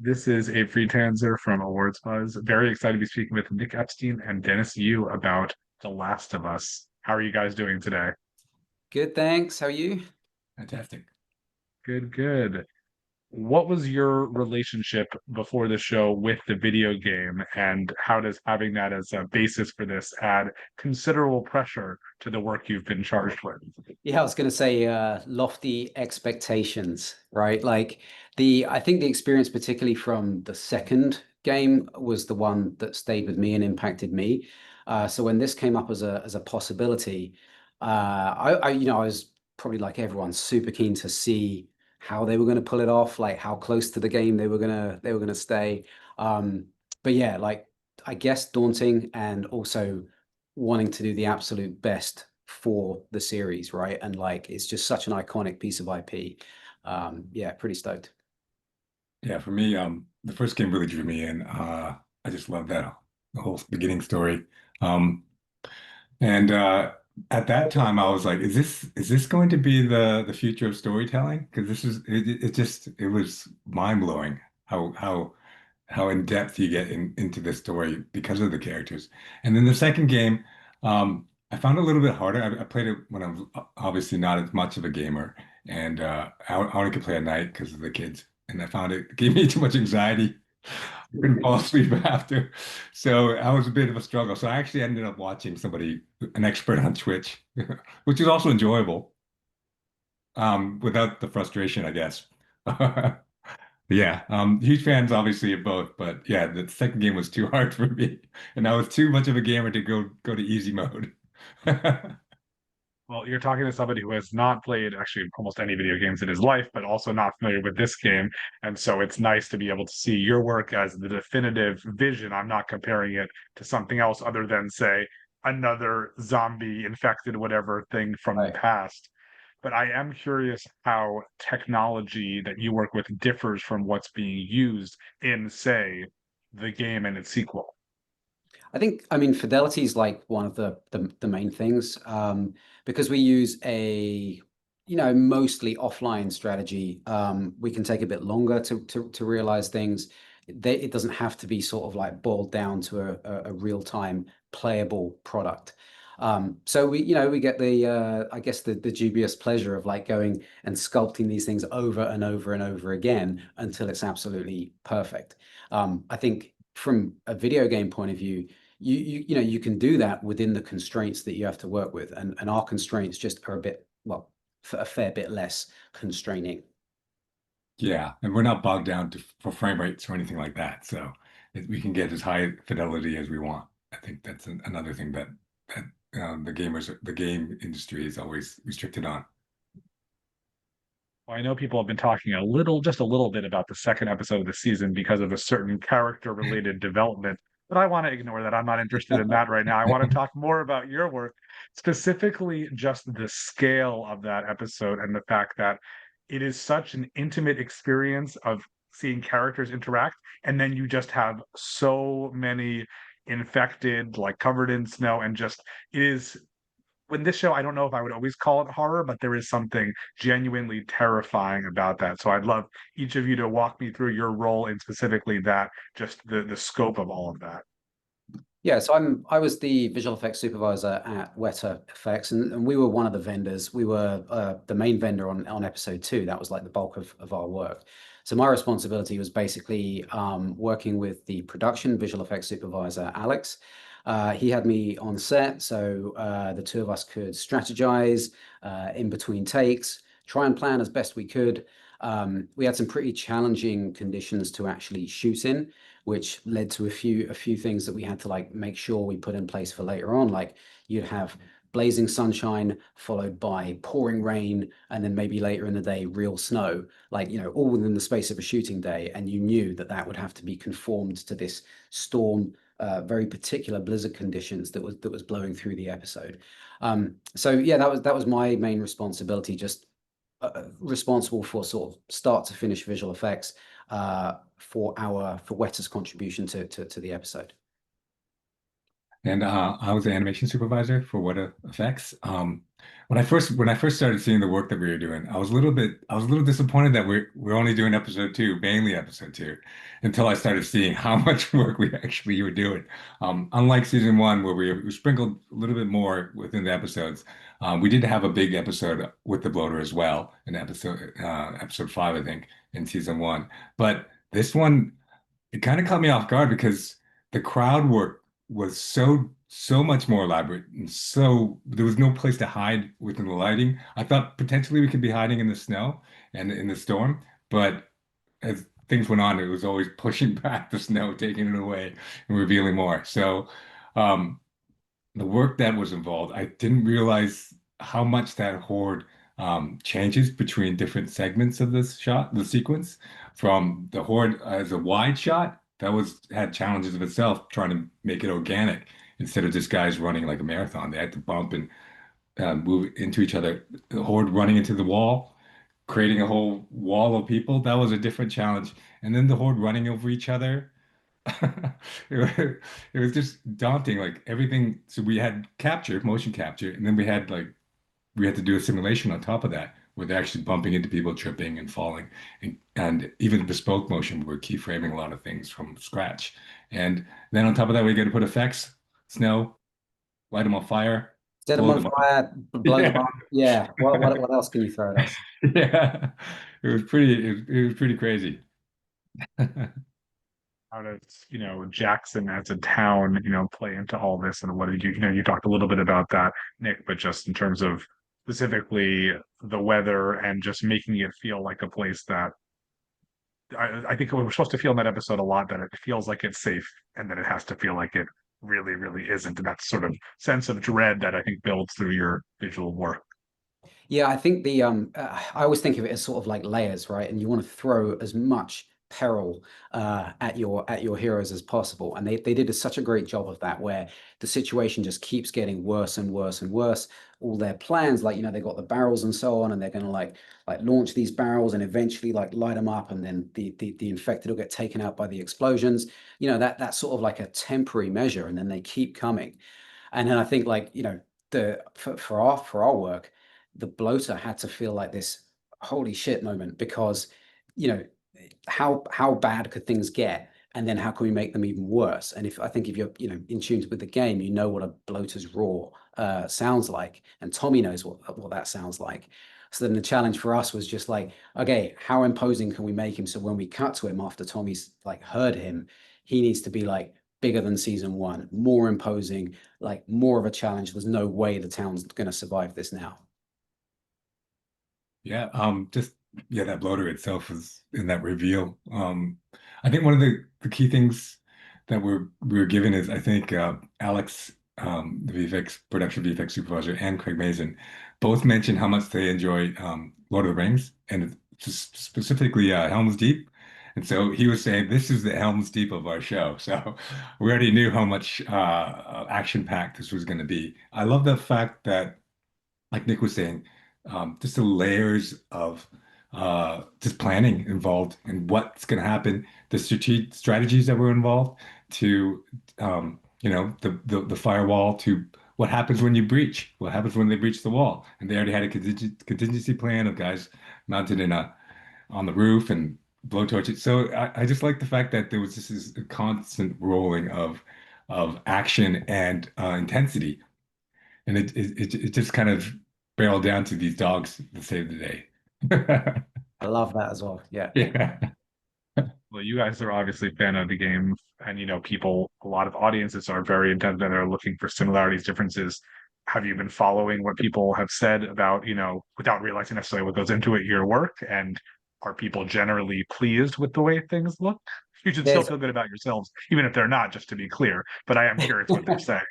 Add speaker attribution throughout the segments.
Speaker 1: This is Abe Friedtanzer from Awards Buzz. Very excited to be speaking with Nick Epstein and Dennis Yu about The Last of Us. How are you guys doing today?
Speaker 2: Good, thanks. How are you?
Speaker 3: Fantastic.
Speaker 1: Good, good. What was your relationship before the show with the video game, and how does having that as a basis for this add considerable pressure to the work you've been charged with?
Speaker 2: Yeah, I was going to say lofty expectations, right? I think the experience, particularly from the second game, was the one that stayed with me and impacted me. So when this came up as a possibility, I was probably like everyone, super keen to see how they were going to pull it off, like how close to the game they were gonna stay. Um, but yeah, like I guess daunting and also wanting to do the absolute best for the series, right? And like it's just such an iconic piece of IP. Yeah, pretty stoked.
Speaker 3: Yeah, for me, the first game really drew me in. I just love that the whole beginning story. Um, and at that time, I was like, is this going to be the future of storytelling? Because it was mind blowing how in depth you get into the story because of the characters. And then the second game, I found it a little bit harder. I played it when I was obviously not as much of a gamer, and I only could play at night because of the kids, and I found it gave me too much anxiety. I couldn't fall asleep after, so that was a bit of a struggle. So I actually ended up watching somebody, an expert on Twitch, which is also enjoyable, without the frustration, I guess. Yeah, huge fans obviously of both, but yeah, the second game was too hard for me, and I was too much of a gamer to go to easy mode.
Speaker 1: Well, you're talking to somebody who has not played actually almost any video games in his life, but also not familiar with this game. And so it's nice to be able to see your work as the definitive vision. I'm not comparing it to something else other than, say, another zombie infected whatever thing from the
Speaker 2: Right.
Speaker 1: past. But I am curious how technology that you work with differs from what's being used in, say, the game and its sequel.
Speaker 2: I mean, fidelity is like one of the main things, because we use mostly offline strategy. We can take a bit longer to realize things. It doesn't have to be sort of like boiled down to a real-time playable product. So we get I guess the dubious pleasure of like going and sculpting these things over and over and over again until it's absolutely perfect. I think from a video game point of view, you can do that within the constraints that you have to work with, and our constraints just are a bit, well, a fair bit less constraining.
Speaker 3: Yeah, and we're not bogged down for frame rates or anything like that, so we can get as high fidelity as we want. I think that's another thing that the game industry is always restricted on.
Speaker 1: Well, I know people have been talking just a little bit about the second episode of the season because of a certain character-related development, but I want to ignore that. I'm not interested in that right now. I want to talk more about your work, specifically just the scale of that episode and the fact that it is such an intimate experience of seeing characters interact, and then you just have so many infected, like covered in snow, and just it is when this show, I don't know if I would always call it horror, but there is something genuinely terrifying about that. So I'd love each of you to walk me through your role in specifically that, just the scope of all of that.
Speaker 2: Yeah, so I was the visual effects supervisor at Weta Effects, and we were one of the vendors. We were the main vendor on episode two. That was like the bulk of our work. So my responsibility was basically working with the production visual effects supervisor, Alex. He had me on set, so the two of us could strategize in between takes, try and plan as best we could. We had some pretty challenging conditions to actually shoot in, which led to a few things that we had to like make sure we put in place for later on. Like you'd have blazing sunshine followed by pouring rain, and then maybe later in the day real snow, like all within the space of a shooting day. And you knew that that would have to be conformed to this storm, very particular blizzard conditions that was blowing through the episode. So yeah, that was my main responsibility, just responsible for sort of start to finish visual effects for Weta's contribution to the episode.
Speaker 3: and I was the animation supervisor for Weta Effects. When I first started seeing the work that we were doing, I was a little disappointed that we're only doing episode two, mainly episode two, until I started seeing how much work we actually were doing. Unlike season one, where we sprinkled a little bit more within the episodes, we did have a big episode with the bloater as well in episode five, I think, in season one. But this one, it kind of caught me off guard because the crowd work was so much more elaborate, and so there was no place to hide within the lighting. I thought potentially we could be hiding in the snow and in the storm, but as things went on, it was always pushing back the snow, taking it away, and revealing more. So um, the work that was involved, I didn't realize how much that horde changes between different segments of this shot, the sequence. From the horde as a wide shot, that was had challenges of itself, trying to make it organic instead of just guys running like a marathon. They had to bump and move into each other. The horde running into the wall, creating a whole wall of people, that was a different challenge. And then the horde running over each other. It was just daunting, like everything. So we had capture, motion capture, and then we had to do a simulation on top of that, where they're actually bumping into people, tripping and falling, and even bespoke motion, we're keyframing a lot of things from scratch. And then on top of that, we got to put effects, snow, light them on fire,
Speaker 2: Set them
Speaker 3: blow
Speaker 2: on
Speaker 3: them up.
Speaker 2: fire, blow them
Speaker 3: Yeah,
Speaker 2: up. Yeah. What else can you throw at us?
Speaker 3: yeah. It was pretty crazy.
Speaker 1: How does, Jackson as a town, play into all this? And what did you talked a little bit about that, Nick, but just in terms of specifically the weather and just making it feel like a place that I think we were supposed to feel in that episode a lot, that it feels like it's safe and that it has to feel like it really, really isn't. And that sort of sense of dread that I think builds through your visual work.
Speaker 2: Yeah, I think I always think of it as sort of like layers, right? And you want to throw as much peril at your heroes as possible. And they did such a great job of that, where the situation just keeps getting worse and worse and worse. All their plans, like they got the barrels and so on, and they're gonna like launch these barrels and eventually like light them up, and then the infected will get taken out by the explosions. That's sort of like a temporary measure, and then they keep coming. And then I think like, for our work, the bloater had to feel like this holy shit moment, because you know how bad could things get, and then how can we make them even worse? And if I think if you're in tune with the game, you know what a bloater's roar sounds like, and Tommy knows what that sounds like. So then the challenge for us was just like, okay, how imposing can we make him, so when we cut to him after Tommy's like heard him, he needs to be like bigger than season one, more imposing, like more of a challenge. There's no way the town's going to survive this now.
Speaker 3: Yeah, just yeah, that bloater itself is in that reveal. I think one of the key things that we were given is, I think Alex, the VFX production VFX supervisor, and Craig Mazin both mentioned how much they enjoy Lord of the Rings, and specifically Helm's Deep. And so he was saying this is the Helm's Deep of our show. So we already knew how much action-packed this was going to be. I love the fact that, like Nick was saying, just the layers of just planning involved and what's going to happen, the strategies that were involved, to the firewall, to what happens when you breach, what happens when they breach the wall, and they already had a contingency plan of guys mounted on the roof and blowtorches. So I just like the fact that there was this a constant rolling of action and intensity, and it just kind of barreled down to these dogs to save the day.
Speaker 2: I love that as well. Yeah.
Speaker 3: Yeah.
Speaker 1: Well, you guys are obviously a fan of the game, and people, a lot of audiences are very intent and are looking for similarities, differences. Have you been following what people have said about, without realizing necessarily what goes into it, your work? And are people generally pleased with the way things look? You should still
Speaker 2: There's
Speaker 1: feel good about yourselves, even if they're not, just to be clear. But I am curious what they're saying.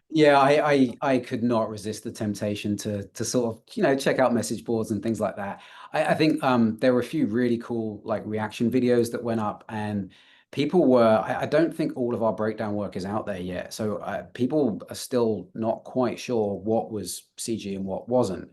Speaker 2: Yeah, I could not resist the temptation to sort of, check out message boards and things like that. I think there were a few really cool like reaction videos that went up, and people were, I don't think all of our breakdown work is out there yet. So people are still not quite sure what was CG and what wasn't.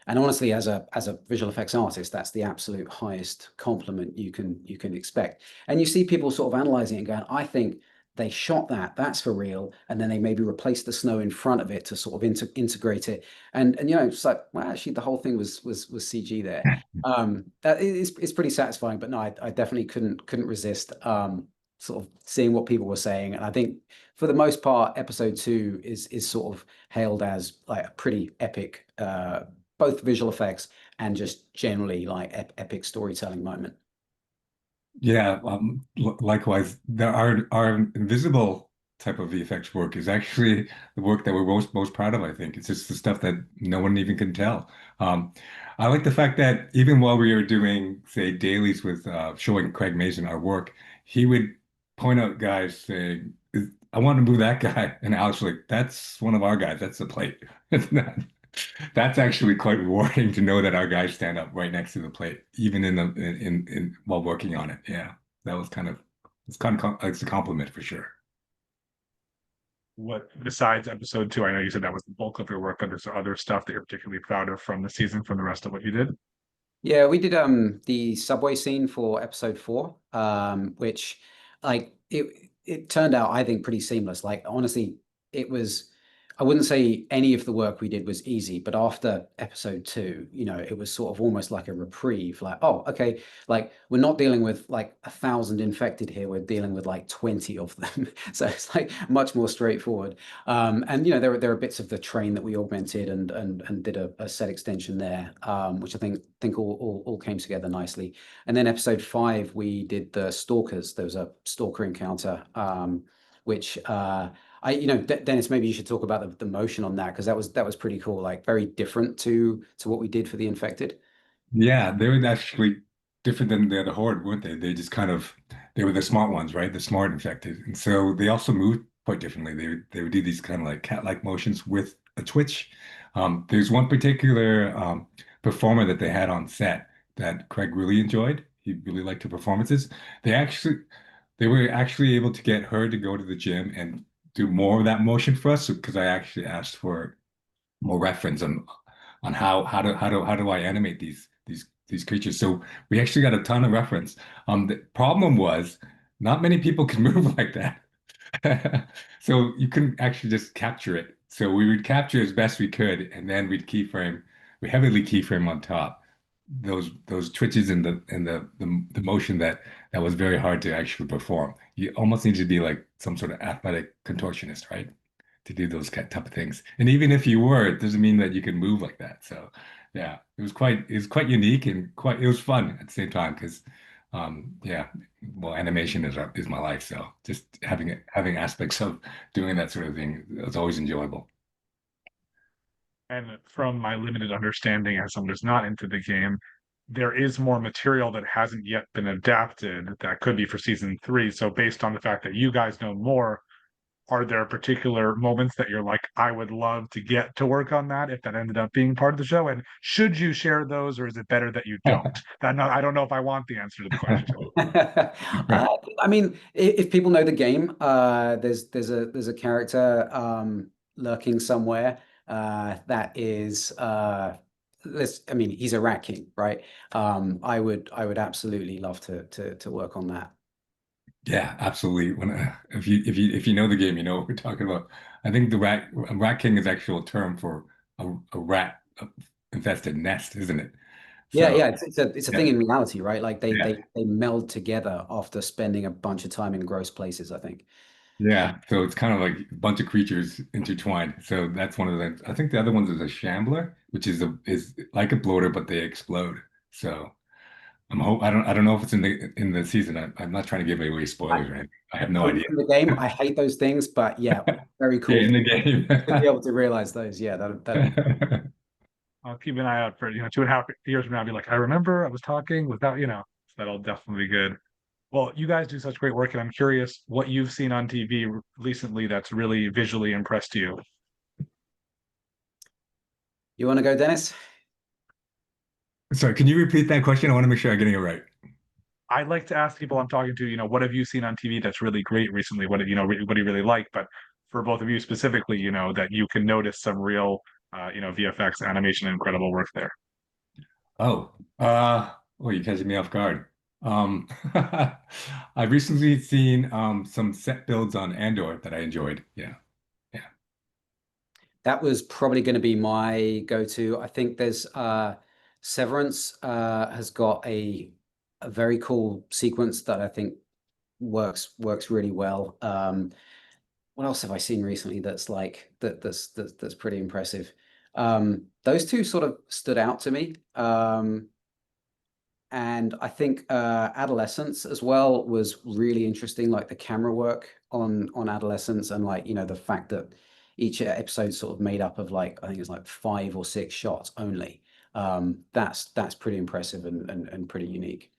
Speaker 2: And honestly, as a visual effects artist, that's the absolute highest compliment you can expect. And you see people sort of analyzing it and going, I think they shot that, that's for real, and then they maybe replaced the snow in front of it to sort of integrate it. And it's like, well, actually the whole thing was CG there. That is, it's pretty satisfying, but no, I definitely couldn't resist sort of seeing what people were saying. And I think for the most part, episode 2 is sort of hailed as like a pretty epic, both visual effects and just generally like epic storytelling moment.
Speaker 3: Yeah, likewise, our invisible type of VFX work is actually the work that we're most proud of, I think. It's just the stuff that no one even can tell. I like the fact that even while we were doing, say, dailies with showing Craig Mazin our work, he would point out guys saying, I want to move that guy. And Alex was like, that's one of our guys. That's the plate. It's not. That's actually quite rewarding to know that our guys stand up right next to the plate, even in while working on it. Yeah, that was it's a compliment for sure.
Speaker 1: What besides episode 2, I know you said that was the bulk of your work, but there's other stuff that you're particularly proud of from the season, from the rest of what you did.
Speaker 2: Yeah, we did the subway scene for episode 4, which like it turned out, I think, pretty seamless. Like honestly, it was, I wouldn't say any of the work we did was easy, but after episode 2, it was sort of almost like a reprieve. Like, oh, okay, like we're not dealing with like 1,000 infected here, we're dealing with like 20 of them. So it's like much more straightforward. And there are bits of the train that we augmented and did a set extension there, which I think all came together nicely. And then episode 5, we did the stalkers. There was a stalker encounter, which Dennis, maybe you should talk about the motion on that, because that was pretty cool, like very different to what we did for the infected.
Speaker 3: Yeah, they were actually different than the horde, weren't they? They were the smart ones, right? The smart infected, and so they also moved quite differently. They would do these kind of like cat-like motions with a twitch. There's one particular performer that they had on set that Craig really enjoyed. He really liked her performances. They actually they were actually able to get her to go to the gym and do more of that motion for us because I actually asked for more reference on how do I animate these creatures. So we actually got a ton of reference. The problem was not many people can move like that. So you couldn't actually just capture it. So we would capture as best we could, and then we heavily keyframe on top those twitches and the motion that was very hard to actually perform. You almost need to be like some sort of athletic contortionist, right? To do those type of things. And even if you were, it doesn't mean that you can move like that. So yeah, it was quite unique and it was fun at the same time because yeah, well, animation is my life. So just having aspects of doing that sort of thing is always enjoyable.
Speaker 1: And from my limited understanding, as someone who's not into the game, there is more material that hasn't yet been adapted that could be for season 3. So based on the fact that you guys know more, are there particular moments that you're like, I would love to get to work on that if that ended up being part of the show? And should you share those, or is it better that you don't? I don't know if I want the answer to the question.
Speaker 2: I mean, if people know the game, there's a character lurking somewhere that is I mean, he's a rat king, right? I would absolutely love to work on that.
Speaker 3: Yeah, absolutely. If you know the game, you know what we're talking about. I think the rat king is actual term for a rat infested nest, isn't it?
Speaker 2: Yeah,
Speaker 3: So
Speaker 2: yeah, it's a
Speaker 3: yeah,
Speaker 2: thing in reality, right? Like
Speaker 3: yeah,
Speaker 2: they meld together after spending a bunch of time in gross places, I think.
Speaker 3: yeah. So it's kind of like a bunch of creatures intertwined. So that's one of the. I think the other ones is a shambler, which is like a bloater, but they explode. So I don't know if it's in the season. I'm not trying to give away spoilers or anything. I have no idea.
Speaker 2: In the game, I hate those things, but yeah, very
Speaker 3: Yeah,
Speaker 2: cool
Speaker 3: in
Speaker 2: to
Speaker 3: the game.
Speaker 2: be able to realize those. Yeah, that'd be
Speaker 1: I'll keep an eye out for 2.5 years from now. I'll be like, I remember I was talking without, so that'll definitely be good. Well, you guys do such great work, and I'm curious what you've seen on TV recently that's really visually impressed you.
Speaker 2: You want to go, Dennis?
Speaker 3: Sorry, can you repeat that question? I want to make sure I'm getting it right.
Speaker 1: I like to ask people I'm talking to, what have you seen on TV that's really great recently? What what do you really like? But for both of you specifically, that you can notice some real, VFX animation, incredible work there.
Speaker 3: Oh, well, you're catching me off guard. I've recently seen some set builds on Andor that I enjoyed. Yeah. Yeah.
Speaker 2: That was probably going to be my go-to. I think there's Severance has got a very cool sequence that I think works really well. What else have I seen recently that's like that's pretty impressive? Those two sort of stood out to me. And I think Adolescence as well was really interesting, like the camera work on Adolescence, and like, you know, the fact that each episode sort of made up of like, I think it's like 5 or 6 shots only. That's pretty impressive and pretty unique.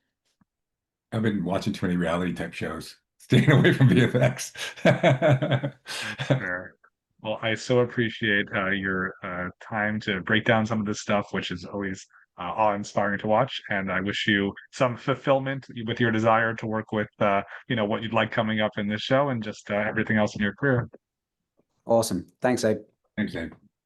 Speaker 3: I've been watching too many reality type shows, staying away from VFX.
Speaker 1: That's fair. Well, I so appreciate your time to break down some of this stuff, which is always awe-inspiring to watch. And I wish you some fulfillment with your desire to work with, what you'd like coming up in this show and just everything else in your career.
Speaker 2: Awesome. Thanks, Abe.
Speaker 3: Thanks, Abe.